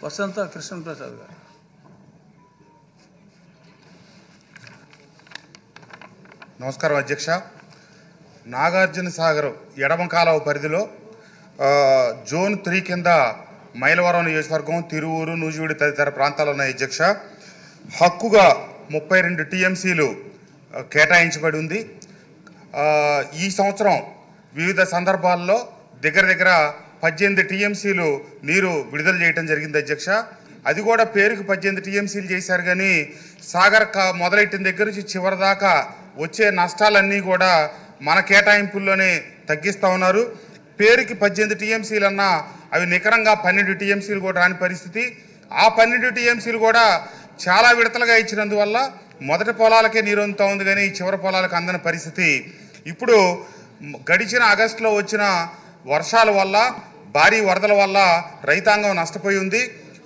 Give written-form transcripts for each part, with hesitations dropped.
వసంత కృష్ణప్రసాద్ గారు. నమస్కారం అధ్యక్ష. నాగార్జున సాగర్ ఎడమ కాలువ పరిధిలో జోన్ 3 కింద మైలవరం నియోజకవర్గం, తిరువూరు, నూజివీడు తదితర ప్రాంతాలు ఉన్నాయి అధ్యక్ష. హక్కుగా 32 టీఎంసీలు కేటాయించబడి ఉంది. ఈ సంవత్సరం వివిధ సందర్భాల్లో దగ్గర 18 టీఎంసీలు నీరు విడుదల చేయడం జరిగింది అధ్యక్ష. అది కూడా పేరుకి 18 టీఎంసీలు చేశారు, కానీ సాగర్ మొదలెట్టిన దగ్గర నుంచి చివరి దాకా వచ్చే నష్టాలన్నీ కూడా మన కేటాయింపుల్లోనే తగ్గిస్తూ ఉన్నారు. పేరుకి 18 టీఎంసీలు అన్నా అవి నికరంగా 12 టీఎంసీలు కూడా రాని పరిస్థితి. ఆ 12 టీఎంసీలు కూడా చాలా విడతలుగా ఇచ్చినందువల్ల మొదటి పొలాలకే నీరు అందుతూ ఉంది, కానీ చివరి పొలాలకు అందని పరిస్థితి. ఇప్పుడు గడిచిన ఆగస్టులో వచ్చిన వర్షాల వల్ల, భారీ వరదల వల్ల రైతాంగం నష్టపోయి ఉంది.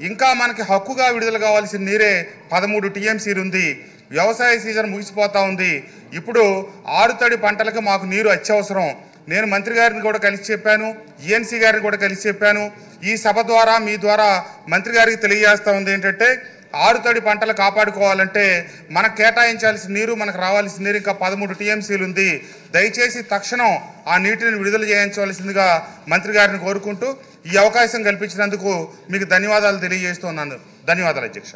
ఇంకా మనకి హక్కుగా విడుదల కావాల్సిన నీరే 13 టీఎంసీలు ఉంది. వ్యవసాయ సీజన్ ముగిసిపోతూ ఉంది. ఇప్పుడు ఆరుతడి పంటలకు మాకు నీరు అత్యవసరం. నేను మంత్రి గారిని కూడా కలిసి చెప్పాను, ఈఎన్సీ గారిని కూడా కలిసి చెప్పాను. ఈ సభ ద్వారా మీ ద్వారా మంత్రి గారికి తెలియజేస్తూ ఉంది ఏంటంటే, ఆరుతడి పంటలు కాపాడుకోవాలంటే మనకు కేటాయించాల్సిన నీరు, మనకు రావాల్సిన నీరు ఇంకా 13 టీఎంసీలు ఉంది. దయచేసి తక్షణం ఆ నీటిని విడుదల చేయించవలసిందిగా మంత్రి గారిని కోరుకుంటూ ఈ అవకాశం కల్పించినందుకు మీకు ధన్యవాదాలు తెలియజేస్తున్నాను. ధన్యవాదాలు అధ్యక్ష.